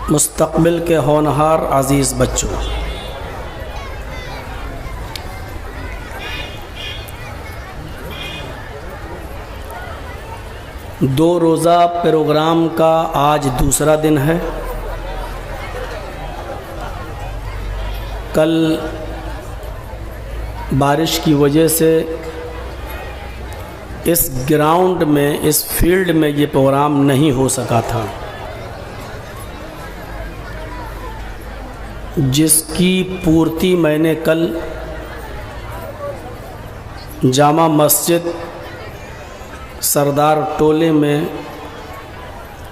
مستقبل کے ہونہار عزیز بچوں، دو روزہ پروگرام کا آج دوسرا دن ہے۔ کل بارش کی وجہ سے اس گراؤنڈ میں، اس فیلڈ میں یہ پروگرام نہیں ہو سکا تھا، جس کی پورتی میں نے کل جامع مسجد سردار ٹولے میں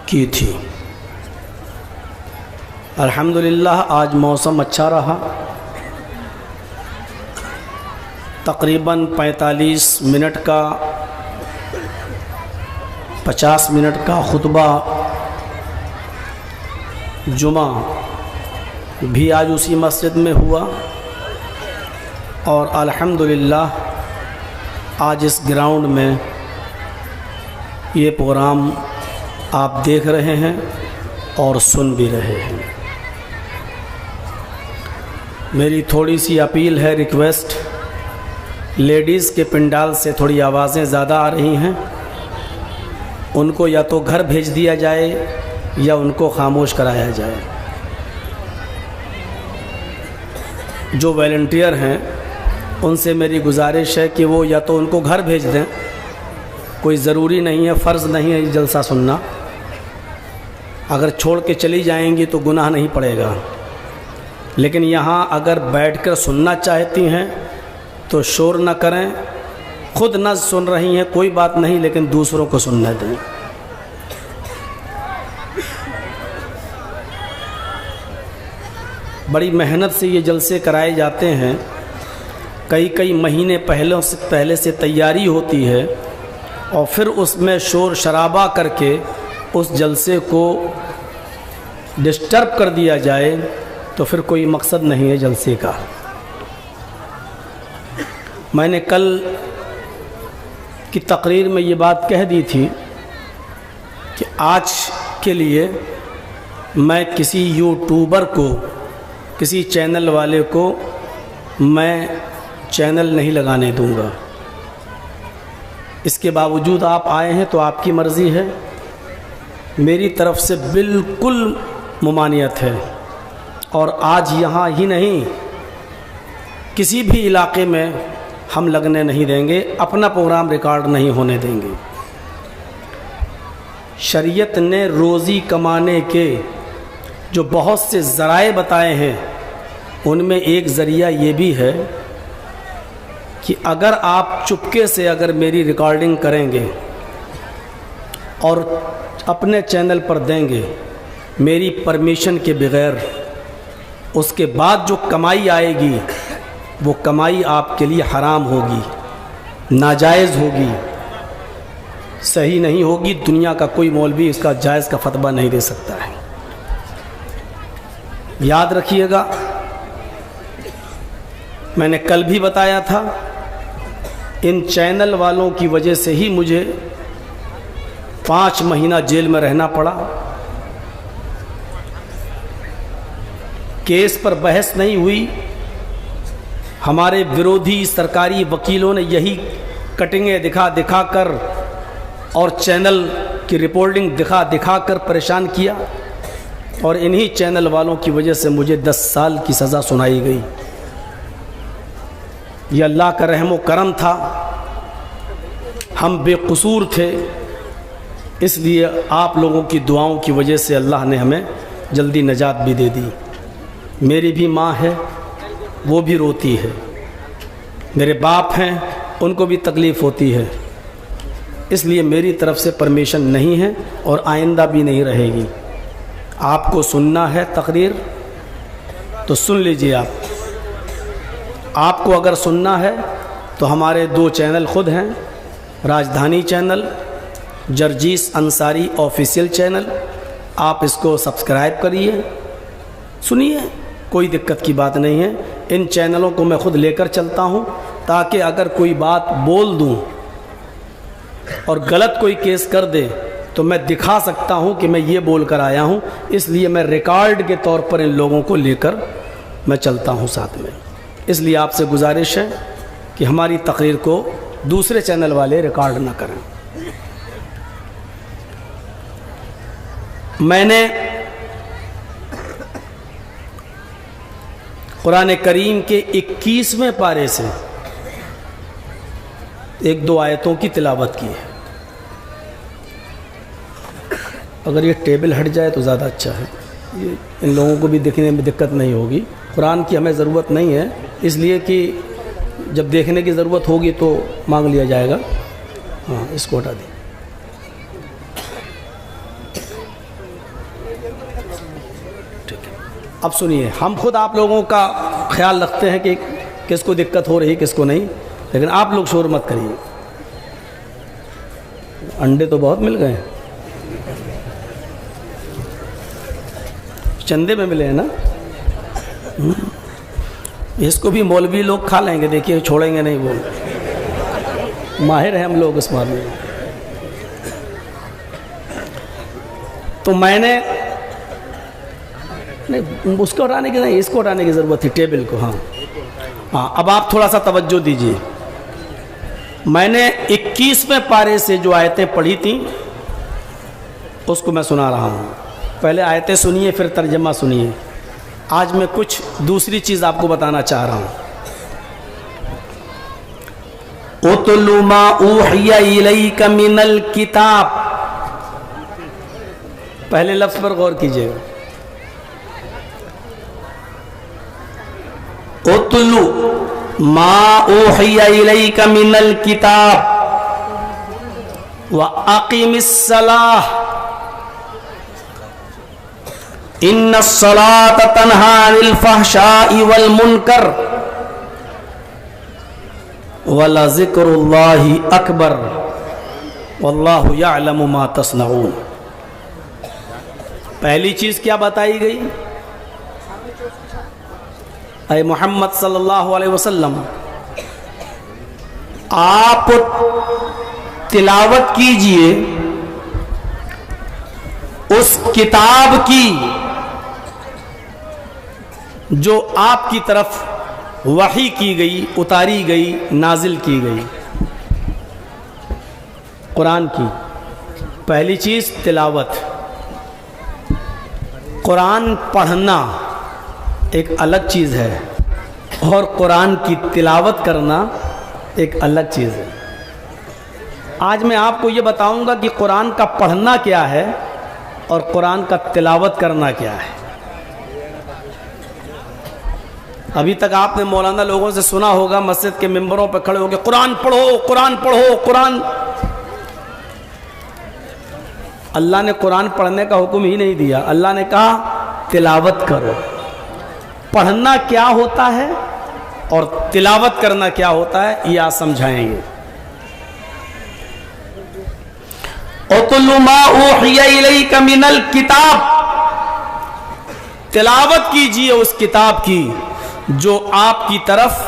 کی تھی۔ الحمدللہ آج موسم اچھا رہا، تقریباً 45 منٹ کا 50 منٹ کا خطبہ جمعہ بھی آج اسی مسجد میں ہوا، اور الحمدللہ آج اس گراؤنڈ میں یہ پروگرام آپ دیکھ رہے ہیں اور سن بھی رہے ہیں۔ میری تھوڑی سی اپیل ہے، ریکویسٹ، لیڈیز کے پنڈال سے تھوڑی آوازیں زیادہ آ رہی ہیں، ان کو یا تو گھر بھیج دیا جائے یا ان کو خاموش کرایا جائے۔ جو والنٹیئر ہیں ان سے میری گزارش ہے کہ وہ یا تو ان کو گھر بھیج دیں، کوئی ضروری نہیں ہے، فرض نہیں ہے یہ جلسہ سننا، اگر چھوڑ کے چلی جائیں گی تو گناہ نہیں پڑے گا، لیکن یہاں اگر بیٹھ کر سننا چاہتی ہیں تو شور نہ کریں، خود نہ سن رہی ہیں کوئی بات نہیں، لیکن دوسروں کو سننے دیں۔ بڑی محنت سے یہ جلسے کرائے جاتے ہیں، کئی مہینے پہلے سے تیاری ہوتی ہے، اور پھر اس میں شور شرابہ کر کے اس جلسے کو ڈسٹرب کر دیا جائے تو پھر کوئی مقصد نہیں ہے جلسے کا۔ میں نے کل کی تقریر میں یہ بات کہہ دی تھی کہ آج کے لیے میں کسی یوٹیوبر کو، کسی چینل والے کو میں چینل نہیں لگانے دوں گا۔ اس کے باوجود آپ آئے ہیں تو آپ کی مرضی ہے، میری طرف سے بالکل ممانعت ہے، اور آج یہاں ہی نہیں کسی بھی علاقے میں ہم لگنے نہیں دیں گے، اپنا پروگرام ریکارڈ نہیں ہونے دیں گے۔ شریعت نے روزی کمانے کے جو بہت سے ذرائع بتائے ہیں، ان میں ایک ذریعہ یہ بھی ہے کہ اگر آپ چپکے سے اگر میری ریکارڈنگ کریں گے اور اپنے چینل پر دیں گے میری پرمیشن کے بغیر، اس کے بعد جو کمائی آئے گی وہ کمائی آپ کے لیے حرام ہوگی، ناجائز ہوگی، صحیح نہیں ہوگی۔ دنیا کا کوئی مولوی اس کا جائز کا فتویٰ نہیں دے سکتا ہے، یاد رکھیے گا۔ میں نے کل بھی بتایا تھا، ان چینل والوں کی وجہ سے ہی مجھے 5 مہینہ جیل میں رہنا پڑا۔ کیس پر بحث نہیں ہوئی، ہمارے ورودھی سرکاری وکیلوں نے یہی کٹنگیں دکھا کر اور چینل کی رپورٹنگ دکھا کر پریشان کیا، اور انہی چینل والوں کی وجہ سے مجھے 10 سال کی سزا سنائی گئی۔ یہ اللہ کا رحم و کرم تھا، ہم بے قصور تھے، اس لیے آپ لوگوں کی دعاؤں کی وجہ سے اللہ نے ہمیں جلدی نجات بھی دے دی۔ میری بھی ماں ہے، وہ بھی روتی ہے، میرے باپ ہیں، ان کو بھی تکلیف ہوتی ہے، اس لیے میری طرف سے پرمیشن نہیں ہے اور آئندہ بھی نہیں رہے گی۔ آپ کو سننا ہے تقریر تو سن لیجئے، آپ کو اگر سننا ہے تو ہمارے 2 چینل خود ہیں، راجدھانی چینل، جرجیس انصاری آفیشیل چینل، آپ اس کو سبسکرائب کریے، سنیے، کوئی دقت کی بات نہیں ہے۔ ان چینلوں کو میں خود لے کر چلتا ہوں تاکہ اگر کوئی بات بول دوں اور غلط کوئی کیس کر دے تو میں دکھا سکتا ہوں کہ میں یہ بول کر آیا ہوں، اس لیے میں ریکارڈ کے طور پر ان لوگوں کو لے کر میں چلتا ہوں ساتھ میں۔ اس لیے آپ سے گزارش ہے کہ ہماری تقریر کو دوسرے چینل والے ریکارڈ نہ کریں۔ میں نے قرآن کریم کے 21ویں پارے سے ایک دو آیتوں کی تلاوت کی ہے۔ اگر یہ ٹیبل ہٹ جائے تو زیادہ اچھا ہے، یہ ان لوگوں کو بھی دیکھنے میں دقت نہیں ہوگی۔ قرآن کی ہمیں ضرورت نہیں ہے، اس لیے کہ جب دیکھنے کی ضرورت ہوگی تو مانگ لیا جائے گا۔ ہاں، اس کو ہٹا دیں۔ ٹھیک ہے، اب سنیے، ہم خود آپ لوگوں کا خیال رکھتے ہیں کہ کس کو دقت ہو رہی کس کو نہیں، لیکن آپ لوگ شور مت کریے۔ انڈے تو بہت مل گئے، چندے میں ملے ہیں نا، اس کو بھی مولوی لوگ کھا لیں گے، دیکھیے چھوڑیں گے نہیں، وہ ماہر ہیں ہم لوگ اس معاملے میں۔ تو میں نے نہیں، اس کو ہٹانے کی نہیں، اس کو ہٹانے کی ضرورت تھی، ٹیبل کو۔ ہاں، اب آپ تھوڑا سا توجہ دیجیے۔ میں نے 21ویں پارے سے جو آیتیں پڑھی تھیں اس کو میں سنا رہا ہوں۔ پہلے آیتیں سنیے پھر ترجمہ سنیے۔ آج میں کچھ دوسری چیز آپ کو بتانا چاہ رہا ہوں۔ اُتْلُ مَا أُوحِيَ إِلَيْكَ مِنَ الْكِتَابِ، پہلے لفظ پر غور کیجئے گا۔ اُتْلُ مَا أُوحِيَ إِلَيْكَ مِنَ الْكِتَابِ وَأَقِمِ الصَّلَاةَ ان الصلاة تنہی عن الفحشاء والمنکر ولذکر اللہ اکبر واللہ یعلم ما تصنعون۔ پہلی چیز کیا بتائی گئی؟ اے محمد صلی اللہ علیہ وسلم، آپ تلاوت کیجئے اس کتاب کی جو آپ کی طرف وحی کی گئی، اتاری گئی، نازل کی گئی، قرآن کی۔ پہلی چیز تلاوت، قرآن پڑھنا ایک الگ چیز ہے اور قرآن کی تلاوت کرنا ایک الگ چیز ہے۔ آج میں آپ کو یہ بتاؤں گا کہ قرآن کا پڑھنا کیا ہے اور قرآن کا تلاوت کرنا کیا ہے۔ ابھی تک آپ نے مولانا لوگوں سے سنا ہوگا مسجد کے ممبروں پہ کھڑے ہو کے قرآن پڑھو، قرآن پڑھو، قرآن۔ اللہ نے قرآن پڑھنے کا حکم ہی نہیں دیا، اللہ نے کہا تلاوت کرو۔ پڑھنا کیا ہوتا ہے اور تلاوت کرنا کیا ہوتا ہے یہ آپ سمجھائیں گے۔ اُتْلُ مَا أُوحِيَ إِلَيْكَ مِنَ الْكِتَابِ، تلاوت کیجئے اس کتاب کی جو آپ کی طرف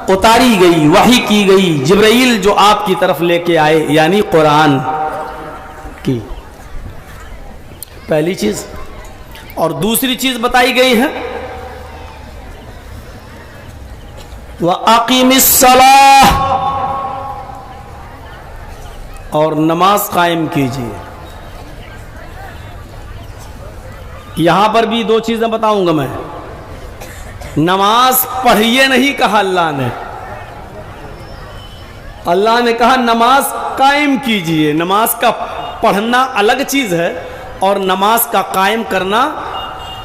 اتاری گئی، وحی کی گئی، جبرائیل جو آپ کی طرف لے کے آئے، یعنی قرآن کی پہلی چیز۔ اور دوسری چیز بتائی گئی ہے وَأَقِمِ الصَّلَاةَ، اور نماز قائم کیجیے۔ یہاں پر بھی دو چیزیں بتاؤں گا میں۔ نماز پڑھیے نہیں کہا اللہ نے، اللہ نے کہا نماز قائم کیجیے۔ نماز کا پڑھنا الگ چیز ہے اور نماز کا قائم کرنا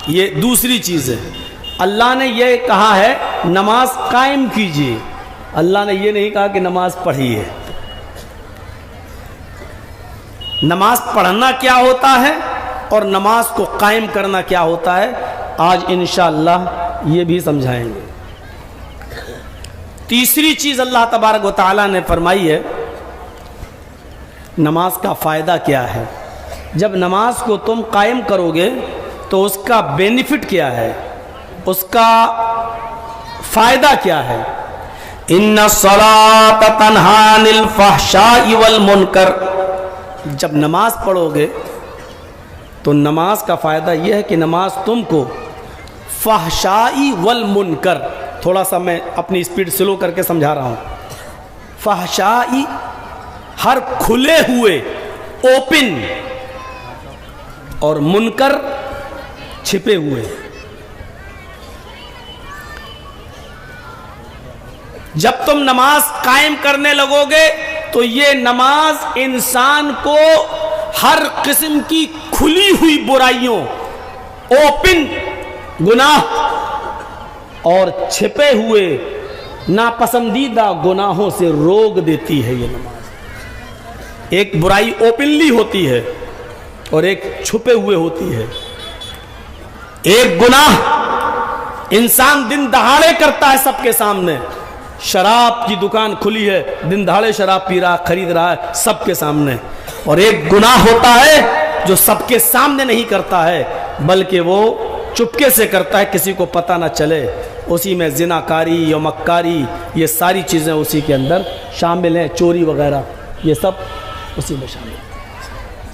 یہ دوسری چیز ہے۔ اللہ نے یہ کہا ہے نماز قائم کیجیے، اللہ نے یہ نہیں کہا کہ نماز پڑھیے۔ نماز پڑھنا کیا ہوتا ہے اور نماز کو قائم کرنا کیا ہوتا ہے، آج انشاءاللہ یہ بھی سمجھائیں گے۔ تیسری چیز اللہ تبارک و تعالیٰ نے فرمائی ہے نماز کا فائدہ کیا ہے۔ جب نماز کو تم قائم کرو گے تو اس کا بینیفٹ کیا ہے، اس کا فائدہ کیا ہے۔ ان الصلاۃ تنہی عن الفحشاء والمنکر، جب نماز پڑھو گے تو نماز کا فائدہ یہ ہے کہ نماز تم کو فحشائی والمنکر، تھوڑا سا میں اپنی سپیڈ سلو کر کے سمجھا رہا ہوں، فحشائی ہر کھلے ہوئے اوپن، اور منکر چھپے ہوئے۔ جب تم نماز قائم کرنے لگو گے تو یہ نماز انسان کو ہر قسم کی کھلی ہوئی برائیوں، اوپن گناہ اور چھپے ہوئے ناپسندیدہ گناہوں سے روک دیتی ہے۔ یہ نماز ایک برائی اوپنلی ہوتی ہے اور ایک چھپے ہوئے ہوتی ہے۔ ایک گناہ انسان دن دہاڑے کرتا ہے سب کے سامنے، شراب کی دکان کھلی ہے، دن دہاڑے شراب پی رہا، خرید رہا ہے سب کے سامنے، اور ایک گناہ ہوتا ہے جو سب کے سامنے نہیں کرتا ہے بلکہ وہ چپکے سے کرتا ہے، کسی کو پتہ نہ چلے، اسی میں زنا کاری یا مکاری، یہ ساری چیزیں اسی کے اندر شامل ہیں، چوری وغیرہ یہ سب اسی میں شامل ہیں۔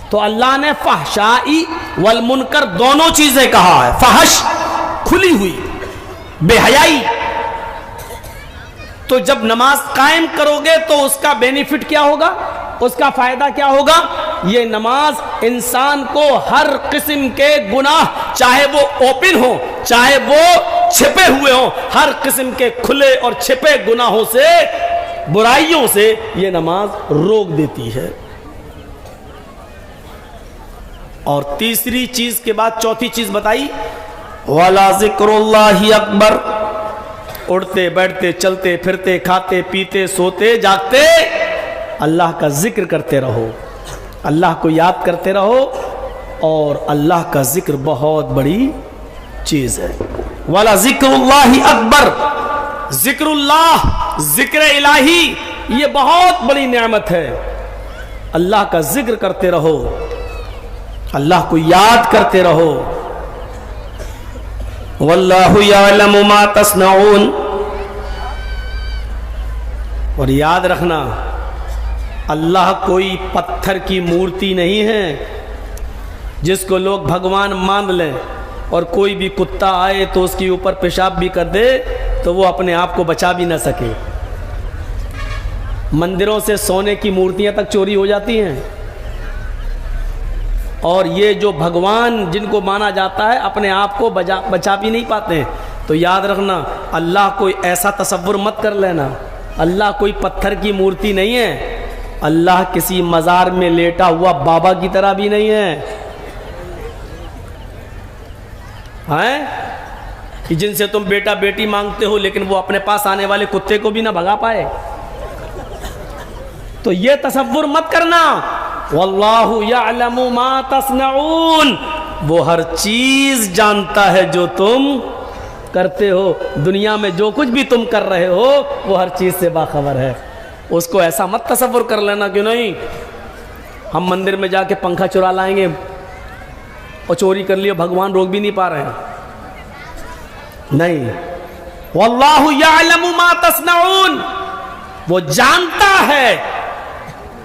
تو اللہ نے فحشائی والمنکر دونوں چیزیں کہا ہے، فحش کھلی ہوئی بے حیائی۔ تو جب نماز قائم کرو گے تو اس کا بینیفٹ کیا ہوگا، اس کا فائدہ کیا ہوگا؟ یہ نماز انسان کو ہر قسم کے گناہ، چاہے وہ اوپن ہو چاہے وہ چھپے ہوئے ہوں، ہر قسم کے کھلے اور چھپے گناہوں سے، برائیوں سے یہ نماز روک دیتی ہے۔ اور تیسری چیز کے بعد چوتھی چیز بتائی، وَلَا ذِكْرُ اللَّهِ اکبر۔ اڑتے بیٹھتے چلتے پھرتے کھاتے پیتے سوتے جاگتے اللہ کا ذکر کرتے رہو، اللہ کو یاد کرتے رہو، اور اللہ کا ذکر بہت بڑی چیز ہے۔ وَلَا ذِكْرُ اللَّهِ اکبر، ذکر اللہ، ذکر الہی، یہ بہت بڑی نعمت ہے۔ اللہ کا ذکر کرتے رہو، اللہ کو یاد کرتے رہو۔ وَاللَّهُ يَعْلَمُ مَا تَصْنَعُونَ، اور یاد رکھنا اللہ کوئی پتھر کی مورتی نہیں ہے جس کو لوگ بھگوان مان لیں، اور کوئی بھی کتا آئے تو اس کے اوپر پیشاب بھی کر دے تو وہ اپنے آپ کو بچا بھی نہ سکے۔ مندروں سے سونے کی مورتیاں تک چوری ہو جاتی ہیں، اور یہ جو بھگوان جن کو مانا جاتا ہے اپنے آپ کو بچا بھی نہیں پاتے ہیں۔ تو یاد رکھنا اللہ کوئی ایسا تصور مت کر لینا، اللہ کوئی پتھر کی مورتی نہیں ہے، اللہ کسی مزار میں لیٹا ہوا بابا کی طرح بھی نہیں ہے، کہ جن سے تم بیٹا بیٹی مانگتے ہو لیکن وہ اپنے پاس آنے والے کتے کو بھی نہ بھگا پائے۔ تو یہ تصور مت کرنا۔ واللہ یعلم ما تصنعون، وہ ہر چیز جانتا ہے جو تم کرتے ہو، دنیا میں جو کچھ بھی تم کر رہے ہو وہ ہر چیز سے باخبر ہے۔ اس کو ایسا مت تصور کر لینا کہ نہیں ہم مندر میں جا کے پنکھا چرا لائیں گے اور چوری کر لیا، بھگوان روک بھی نہیں پا رہے ہیں، نہیں۔ واللہ یعلم ما تصنعون، وہ جانتا ہے،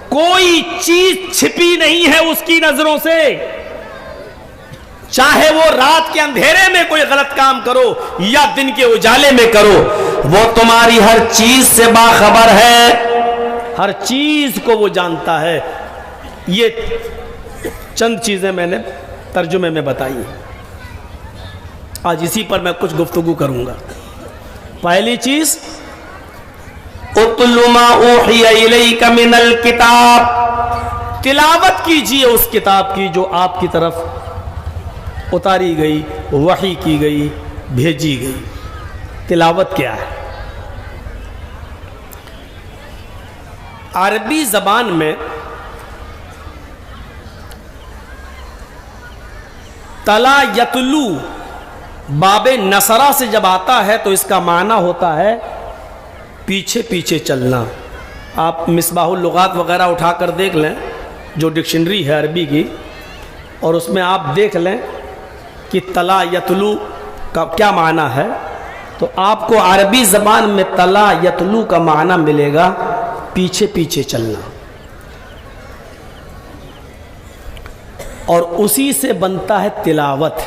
کوئی چیز چھپی نہیں ہے اس کی نظروں سے، چاہے وہ رات کے اندھیرے میں کوئی غلط کام کرو یا دن کے اجالے میں کرو، وہ تمہاری ہر چیز سے باخبر ہے، ہر چیز کو وہ جانتا ہے۔ یہ چند چیزیں میں نے ترجمے میں بتائی، آج اسی پر میں کچھ گفتگو کروں گا۔ پہلی چیز، اُتْلُ مَا أُوحِيَ إِلَيْكَ مِنَ الْكِتَابِ، تلاوت کیجئے اس کتاب کی جو آپ کی طرف اتاری گئی، وحی کی گئی، بھیجی گئی۔ تلاوت کیا ہے؟ عربی زبان میں تلا یتلو باب نصرہ سے جب آتا ہے تو اس کا معنی ہوتا ہے پیچھے پیچھے چلنا۔ آپ مصباح اللغات وغیرہ اٹھا کر دیکھ لیں جو ڈکشنری ہے عربی کی، اور اس میں آپ دیکھ لیں کہ تلا یتلو کا کیا معنی ہے، تو آپ کو عربی زبان میں تلا یتلو کا معنی ملے گا پیچھے پیچھے چلنا۔ اور اسی سے بنتا ہے تلاوت.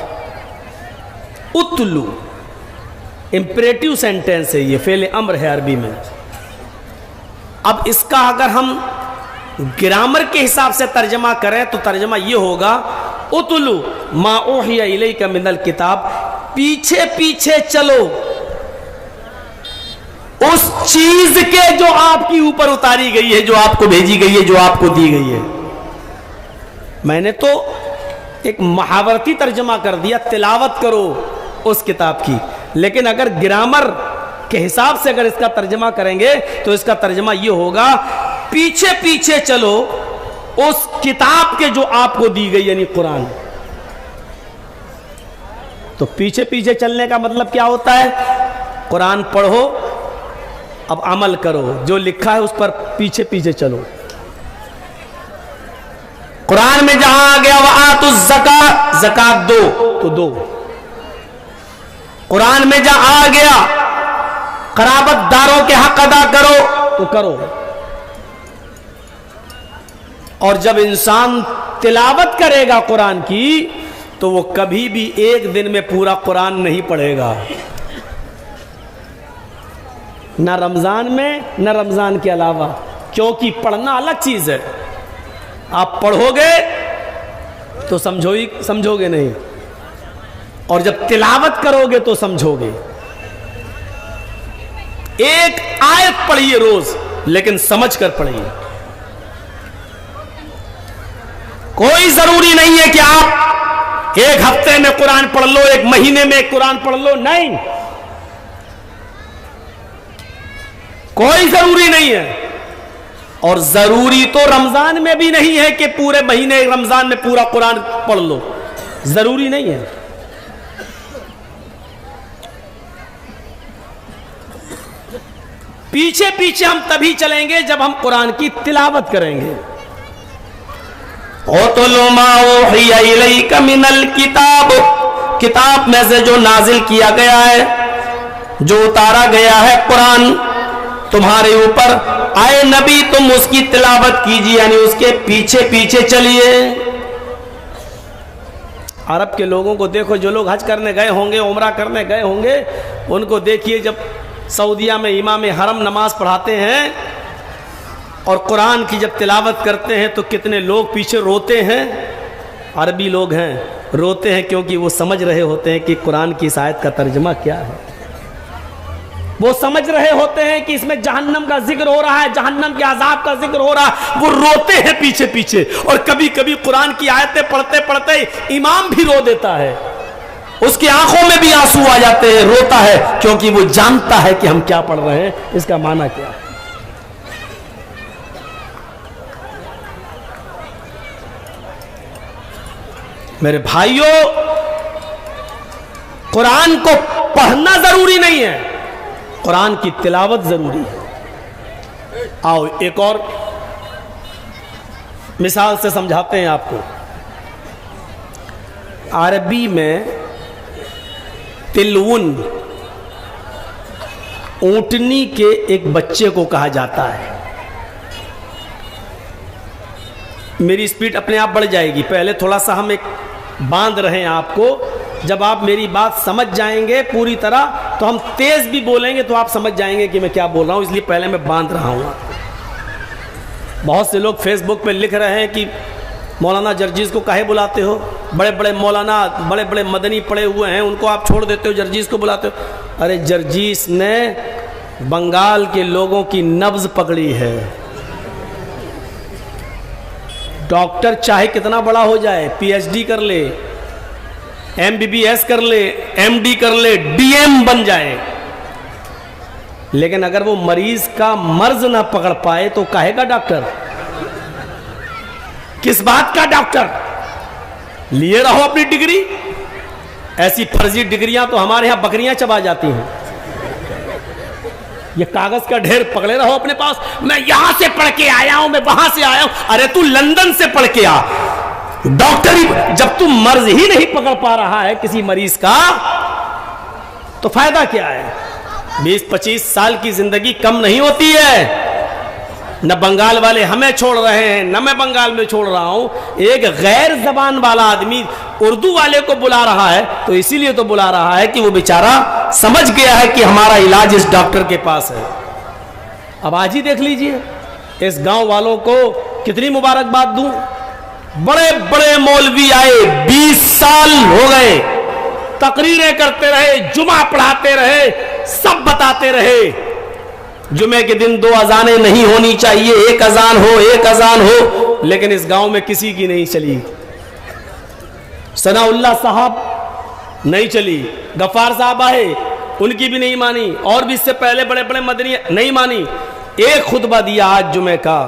اتلو امپریٹیو سینٹینس ہے، یہ فعل امر ہے عربی میں. اب اس کا اگر ہم گرامر کے حساب سے ترجمہ کریں تو ترجمہ یہ ہوگا اتلو ما اوحی الیک من الکتاب، پیچھے پیچھے چلو اس چیز کے جو آپ کی اوپر اتاری گئی ہے، جو آپ کو بھیجی گئی ہے، جو آپ کو دی گئی ہے. میں نے تو ایک محاورتی ترجمہ کر دیا تلاوت کرو اس کتاب کی، لیکن اگر گرامر کے حساب سے اگر اس کا ترجمہ کریں گے تو اس کا ترجمہ یہ ہوگا پیچھے پیچھے چلو اس کتاب کے جو آپ کو دی گئی، یعنی قرآن. تو پیچھے پیچھے چلنے کا مطلب کیا ہوتا ہے؟ قرآن پڑھو، اب عمل کرو، جو لکھا ہے اس پر پیچھے پیچھے چلو. قرآن میں جہاں آ گیا وآتوا الزکاۃ، زکات دو تو دو. قرآن میں جہاں آ گیا قرابت داروں کے حق ادا کرو تو کرو. اور جب انسان تلاوت کرے گا قرآن کی تو وہ کبھی بھی ایک دن میں پورا قرآن نہیں پڑھے گا، نہ رمضان میں نہ رمضان کے علاوہ، کیونکہ پڑھنا الگ چیز ہے. آپ پڑھو گے تو سمجھو گے نہیں، اور جب تلاوت کرو گے تو سمجھو گے. ایک آیت پڑھیے روز، لیکن سمجھ کر پڑھیے. کوئی ضروری نہیں ہے کہ آپ ایک ہفتے میں قرآن پڑھ لو، ایک مہینے میں قرآن پڑھ لو، نہیں، کوئی ضروری نہیں ہے. اور ضروری تو رمضان میں بھی نہیں ہے کہ پورے مہینے رمضان میں پورا قرآن پڑھ لو، ضروری نہیں ہے. پیچھے پیچھے ہم تبھی چلیں گے جب ہم قرآن کی تلاوت کریں گے. اُتْلُ مَا أُوحِیَ إِلَيْکَ مِنَ الْکِتَابِ، کتاب میں سے جو نازل کیا گیا ہے، جو اتارا گیا ہے قرآن تمہارے اوپر، آئے نبی تم اس کی تلاوت کیجیے، یعنی اس کے پیچھے پیچھے چلیے. عرب کے لوگوں کو دیکھو، جو لوگ حج کرنے گئے ہوں گے، عمرہ کرنے گئے ہوں گے، ان کو دیکھیے جب سعودیہ میں امام حرم نماز پڑھاتے ہیں اور قرآن کی جب تلاوت کرتے ہیں تو کتنے لوگ پیچھے روتے ہیں. عربی لوگ ہیں، روتے ہیں کیونکہ وہ سمجھ رہے ہوتے ہیں کہ قرآن کی اس آیت کا ترجمہ کیا ہے. وہ سمجھ رہے ہوتے ہیں کہ اس میں جہنم کا ذکر ہو رہا ہے، جہنم کے عذاب کا ذکر ہو رہا ہے. وہ روتے ہیں پیچھے پیچھے، اور کبھی کبھی قرآن کی آیتیں پڑھتے پڑھتے امام بھی رو دیتا ہے، اس کی آنکھوں میں بھی آنسو آ جاتے ہیں، روتا ہے کیونکہ وہ جانتا ہے کہ ہم کیا پڑھ رہے ہیں، اس کا معنی کیا ہے. میرے بھائیوں، قرآن کو پڑھنا ضروری نہیں ہے، قرآن کی تلاوت ضروری ہے. آؤ ایک اور مثال سے سمجھاتے ہیں آپ کو. عربی میں تلون اونٹنی کے ایک بچے کو کہا جاتا ہے. میری سپیڈ اپنے آپ بڑھ جائے گی، پہلے تھوڑا سا ہم ایک باندھ رہے ہیں آپ کو. جب آپ میری بات سمجھ جائیں گے پوری طرح تو ہم تیز بھی بولیں گے تو آپ سمجھ جائیں گے کہ میں کیا بول رہا ہوں، اس لیے پہلے میں باندھ رہا ہوں. بہت سے لوگ فیس بک پہ لکھ رہے ہیں کہ مولانا جرجیز کو کاہے بلاتے ہو، بڑے بڑے مولانا بڑے بڑے مدنی پڑے ہوئے ہیں، ان کو آپ چھوڑ دیتے ہو، جرجیز کو بلاتے ہو. ارے جرجیز نے بنگال کے لوگوں کی نبض پکڑی ہے. ڈاکٹر چاہے کتنا بڑا ہو جائے، پی ایچ ڈی کر لے، ایم بی بی ایس کر لے، ایم ڈی کر لے، ڈی ایم بن جائے، لیکن اگر وہ مریض کا مرض نہ پکڑ پائے تو کہے گا ڈاکٹر؟ کس بات کا ڈاکٹر؟ لیے رہو اپنی ڈگری. ایسی فرضی ڈگریاں تو ہمارے ہاں بکریاں چبا جاتی ہیں. یہ کاغذ کا ڈھیر پکڑے رہو اپنے پاس، میں یہاں سے پڑھ کے آیا ہوں، میں وہاں سے آیا ہوں. ارے تو لندن سے پڑھ کے آ، ڈاکٹری جب تم مرض ہی نہیں پکڑ پا رہا ہے کسی مریض کا تو فائدہ کیا ہے؟ 20-25 سال کی زندگی کم نہیں ہوتی ہے. نہ بنگال والے ہمیں چھوڑ رہے ہیں نہ میں بنگال میں چھوڑ رہا ہوں. ایک غیر زبان والا آدمی اردو والے کو بلا رہا ہے تو اسی لیے تو بلا رہا ہے کہ وہ بیچارہ سمجھ گیا ہے کہ ہمارا علاج اس ڈاکٹر کے پاس ہے. اب آج ہی دیکھ لیجئے اس گاؤں والوں کو کتنی مبارکباد دوں. بڑے بڑے مولوی آئے, 20 سال ہو گئے, تقریریں کرتے رہے, جمعہ پڑھاتے رہے, سب بتاتے رہے جمعے کے دن 2 اذانیں نہیں ہونی چاہیے, 1 اذان ہو, 1 اذان ہو, لیکن اس گاؤں میں کسی کی نہیں چلی. ثناء اللہ صاحب نہیں چلی, غفار صاحب آئے ان کی بھی نہیں مانی, اور بھی اس سے پہلے بڑے بڑے مدنی نہیں مانی. ایک خطبہ دیا آج جمعے کا,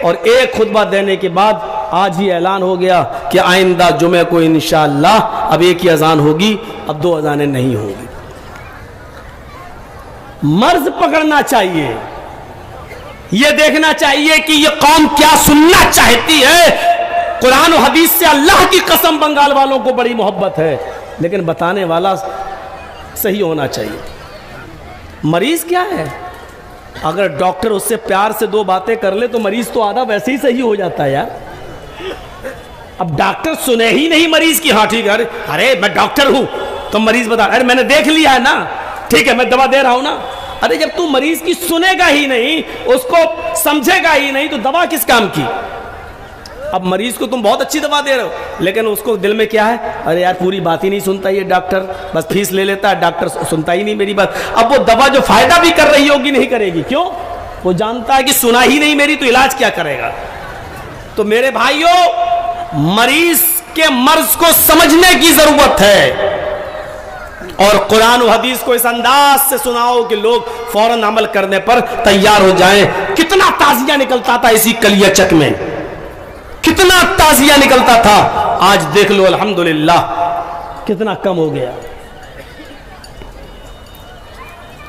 اور ایک خطبہ دینے کے بعد آج ہی اعلان ہو گیا کہ آئندہ جمعے کو انشاءاللہ اب 1 ہی اذان ہوگی, اب 2 اذانیں نہیں ہوں گی. مرض پکڑنا چاہیے, یہ دیکھنا چاہیے کہ یہ قوم کیا سننا چاہتی ہے. قرآن و حدیث سے اللہ کی قسم بنگال والوں کو بڑی محبت ہے, لیکن بتانے والا صحیح ہونا چاہیے. مریض کیا ہے, اگر ڈاکٹر اس سے پیار سے 2 باتیں کر لے تو مریض تو آدھا ویسے ہی صحیح ہو جاتا ہے یار. اب ڈاکٹر سنے ہی نہیں مریض کی, ہاں ٹھیک ہے, ارے میں ڈاکٹر ہوں تو مریض بتا, ارے میں نے دیکھ لیا ہے نا, ٹھیک ہے میں دوا دے رہا ہوں نا. ارے جب تو مریض کی سنے گا ہی نہیں, اس کو سمجھے گا ہی نہیں, تو دوا کس کام کی. اب مریض کو تم بہت اچھی دوا دے رہے ہو, لیکن اس کو دل میں کیا ہے, ارے یار پوری بات ہی نہیں سنتا یہ ڈاکٹر, بس فیس لے لیتا ہے, ڈاکٹر سنتا ہی نہیں میری بات. اب وہ دوا جو فائدہ بھی کر رہی ہوگی نہیں کرے گی, کیوں, وہ جانتا ہے کہ سنا ہی نہیں میری, تو علاج کیا کرے گا. تو میرے بھائیوں, مریض کے مرض کو سمجھنے کی ضرورت ہے, اور قرآن و حدیث کو اس انداز سے سناؤ کہ لوگ فوراً عمل کرنے پر تیار ہو جائیں. کتنا تعزیہ نکلتا تھا اسی کلیہ چک میں, کتنا تعزیہ نکلتا تھا, آج دیکھ لو الحمدللہ کتنا کم ہو گیا.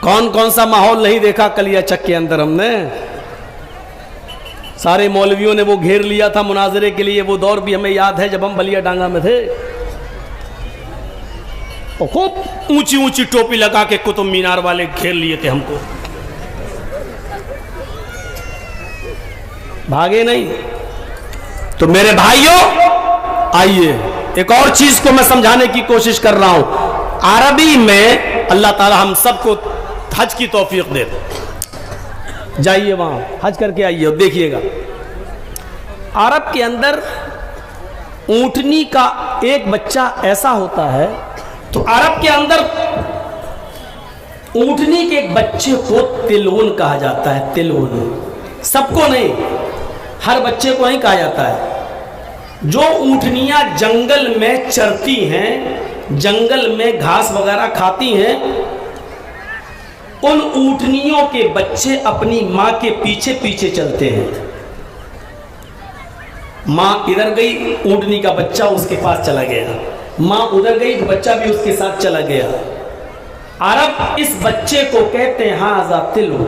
کون کون سا ماحول نہیں دیکھا کلیہ چک کے اندر ہم نے. سارے مولویوں نے وہ گھیر لیا تھا مناظرے کے لیے, وہ دور بھی ہمیں یاد ہے جب ہم بلیا ڈانگا میں تھے. خوب اونچی اونچی ٹوپی لگا کے قطب مینار والے گھیر لیے تھے ہم کو, بھاگے نہیں. تو میرے بھائیوں آئیے, ایک اور چیز کو میں سمجھانے کی کوشش کر رہا ہوں. عربی میں اللہ تعالی ہم سب کو حج کی توفیق دے. جائیے وہاں حج کر کے آئیے اور دیکھیے گا. عرب کے اندر اونٹنی کا ایک بچہ ایسا ہوتا ہے, تو عرب کے اندر اونٹنی کے ایک بچے کو تلون کہا جاتا ہے. تلون سب کو نہیں, ہر بچے کو نہیں کہا جاتا ہے. جو اونٹنیاں جنگل میں چرتی ہیں, جنگل میں گھاس وغیرہ کھاتی ہیں, ان اونٹنیوں کے بچے اپنی ماں کے پیچھے پیچھے چلتے ہیں. ماں ادھر گئی, اونٹنی کا بچہ اس کے پاس چلا گیا, ماں ادھر گئی, بچہ بھی اس کے ساتھ چلا گیا. عرب اس بچے کو کہتے ہیں ہاذا تلو,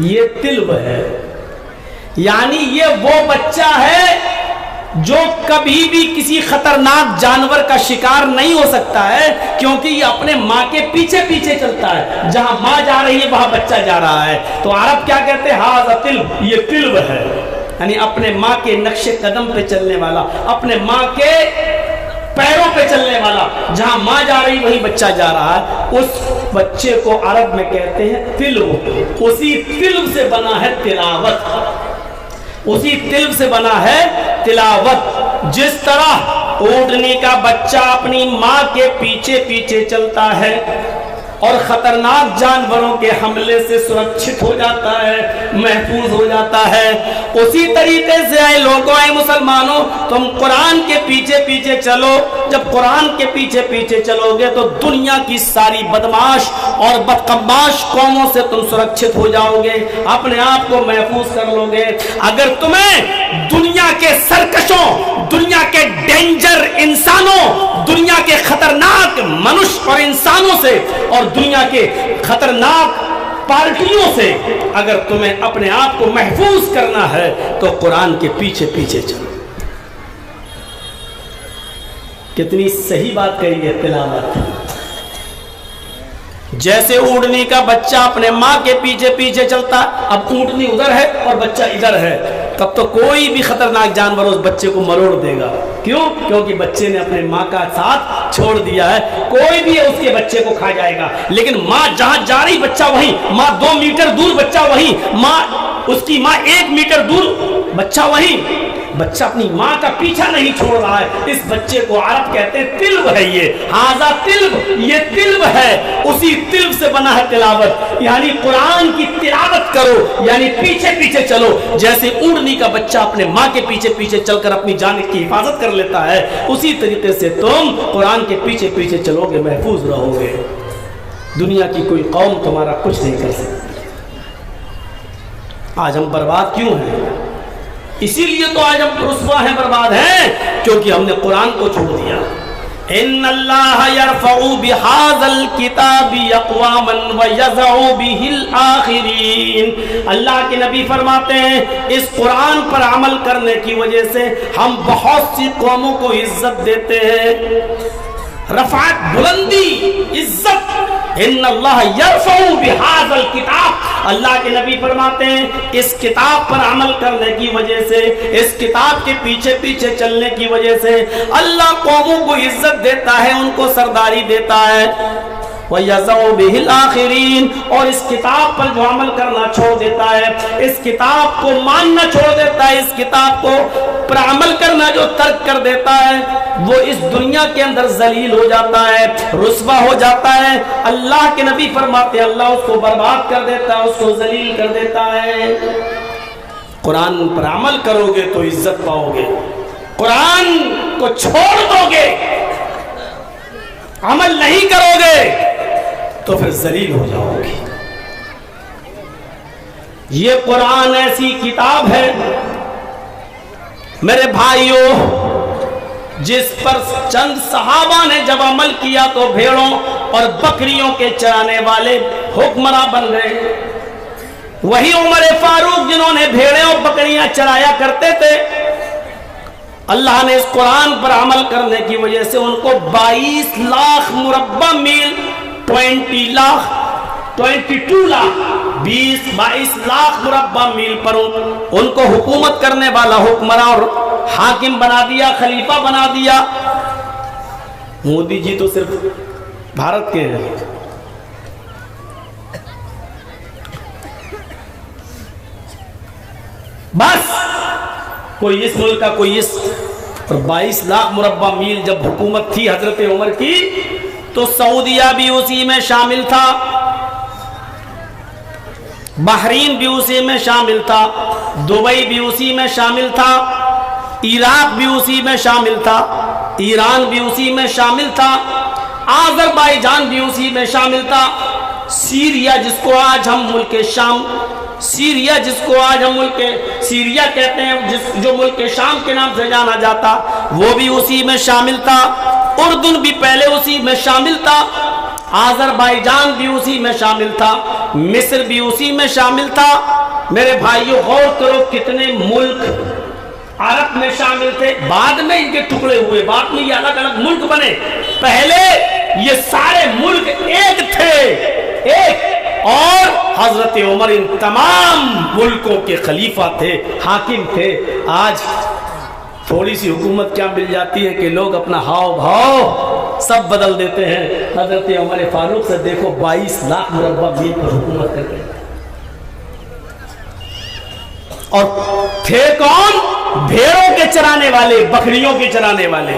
یہ تلو ہے, یعنی یہ وہ بچہ ہے جو کبھی بھی کسی خطرناک جانور کا شکار نہیں ہو سکتا ہے, کیونکہ یہ اپنے ماں کے پیچھے پیچھے چلتا ہے, جہاں ماں جا رہی ہے وہاں بچہ جا رہا ہے. تو عرب کیا کہتے ہیں ہاذا تلو, یہ تلو ہے, یعنی اپنے ماں کے نقش قدم پہ چلنے والا, اپنے ماں کے پیروں پہ چلنے والا, جہاں ماں جا رہی وہیں بچہ جا رہا ہے. اس بچے کو عرب میں کہتے ہیں تلو. اسی تلو سے بنا ہے تلاوت, اسی تلو سے بنا ہے تلاوت. جس طرح اونٹنی کا بچہ اپنی ماں کے پیچھے پیچھے چلتا ہے اور خطرناک جانوروں کے حملے سے سرکشت ہو جاتا ہے, محفوظ ہو جاتا ہے, اسی طریقے سے اے لوگوں, اے مسلمانوں, تم قرآن کے پیچھے پیچھے چلو. جب قرآن کے پیچھے پیچھے چلو گے تو دنیا کی ساری بدماش اور بدقماش قوموں سے تم سرکشت ہو جاؤ گے, اپنے آپ کو محفوظ کر لو گے. اگر تمہیں دنیا کے سرکشوں, دنیا کے ڈینجر انسانوں, دنیا کے خطرناک منش اور انسانوں سے, اور دنیا کے خطرناک پارٹیوں سے اگر تمہیں اپنے آپ کو محفوظ کرنا ہے تو قرآن کے پیچھے پیچھے چلو. کتنی صحیح بات کہی ہے تلاوت. جیسے اونٹنی کا بچہ اپنے ماں کے پیچھے پیچھے چلتا، اب اونٹنی ادھر ہے اور بچہ ادھر ہے، تب تو کوئی بھی خطرناک جانور اس بچے کو مروڑ دے گا۔ کیوں؟ کیونکہ بچے نے اپنے ماں کا ساتھ چھوڑ دیا ہے، کوئی بھی اس کے بچے کو کھا جائے گا۔ لیکن ماں جہاں جا رہی بچہ وہیں، ماں 2 میٹر دور بچہ وہیں، ماں اس کی ماں 1 میٹر دور بچہ وہیں۔ بچہ اپنی ماں کا پیچھا نہیں چھوڑ رہا ہے۔ اس بچے کو عرب کہتے ہیں تلب ہے، یہ ہاذا تلب، یہ تلب ہے، اسی تلب سے بنا ہے تلاوت، یعنی قرآن کی تلاوت کرو، یعنی پیچھے پیچھے چلو۔ جیسے اونٹنی کا بچہ اپنے ماں کے پیچھے پیچھے چل کر اپنی جان کی حفاظت کر لیتا ہے، اسی طریقے سے تم قرآن کے پیچھے پیچھے چلو گے، محفوظ رہو گے، دنیا کی کوئی قوم تمہارا کچھ نہیں کر سکتی۔ آج ہم برباد کیوں ہیں؟ اسی لیے تو آج ہم رسوا ہیں، برباد ہیں، کیونکہ ہم نے قرآن کو چھوڑ دیا۔ ان اللہ یرفع بہذا الکتاب اقواما ویضع بہ الآخرین۔ اللہ کے نبی فرماتے ہیں اس قرآن پر عمل کرنے کی وجہ سے ہم بہت سی قوموں کو عزت دیتے ہیں، رفعت، بلندی، عزت۔ ان اللہ یرفع بہذا الکتاب، اللہ کے نبی فرماتے ہیں اس کتاب پر عمل کرنے کی وجہ سے، اس کتاب کے پیچھے پیچھے چلنے کی وجہ سے اللہ قوموں کو عزت دیتا ہے، ان کو سرداری دیتا ہے۔ وَيَضَعُ بِهِ الْآخِرِينَ، اور اس کتاب پر جو عمل کرنا چھوڑ دیتا ہے، اس کتاب کو ماننا چھوڑ دیتا ہے، اس کتاب کو پر عمل کرنا جو ترک کر دیتا ہے، وہ اس دنیا کے اندر ذلیل ہو جاتا ہے، رسوا ہو جاتا ہے۔ اللہ کے نبی فرماتے ہیں اللہ اس کو برباد کر دیتا ہے، اس کو ذلیل کر دیتا ہے۔ قرآن پر عمل کرو گے تو عزت پاؤ گے، قرآن کو چھوڑ دو گے، عمل نہیں کرو گے تو پھر ذلیل ہو جاؤ گے۔ یہ قرآن ایسی کتاب ہے میرے بھائیوں، جس پر چند صحابہ نے جب عمل کیا تو بھیڑوں اور بکریوں کے چرانے والے حکمراں بن گئے۔ وہی عمر فاروق جنہوں نے بھیڑیں اور بکریاں چرایا کرتے تھے، اللہ نے اس قرآن پر عمل کرنے کی وجہ سے ان کو 22 لاکھ مربع میل، 22 لاکھ 22 لاکھ مربع میل پر ان کو حکومت کرنے والا حکمراں اور حاکم بنا دیا، خلیفہ بنا دیا۔ مودی جی تو صرف بھارت کے ہیں، بس کوئی اس ملک کا کوئی اس، اور 22 لاکھ مربع میل جب حکومت تھی حضرت عمر کی تو سعودیہ بھی اسی میں شامل تھا، بحرین بھی اسی میں شامل تھا، دبئی بھی اسی میں شامل تھا، عراق بھی اسی میں شامل تھا، ایران بھی اسی میں شامل تھا، آذربائیجان بھی اسی میں شامل تھا، سیریا جس کو آج ہم ملک شام، سیریا جس کو آج ہم ملک سیریا کہتے ہیں، جو ملک شام کے نام سے جانا جاتا، وہ بھی اسی میں شامل تھا، اردن بھی پہلے اسی میں شامل تھا، آذربائیجان بھی اسی میں شامل تھا، مصر بھی اسی میں شامل تھا۔ میرے بھائیوں غور کرو کتنے ملک عرب میں شامل تھے، بعد میں ان کے ٹکڑے ہوئے، بعد میں یہ الگ الگ ملک بنے، پہلے یہ سارے ملک ایک تھے، ایک، اور حضرت عمر ان تمام ملکوں کے خلیفہ تھے، حاکم تھے۔ آج تھوڑی سی حکومت کیا مل جاتی ہے کہ لوگ اپنا ہاؤ بھاؤ سب بدل دیتے ہیں۔ حضرت عمر فاروق سے دیکھو 22 لاکھ مربع میل پر حکومت کر گئے، اور تھے کون؟ بھیڑوں کے چرانے والے، بکریوں کے چرانے والے۔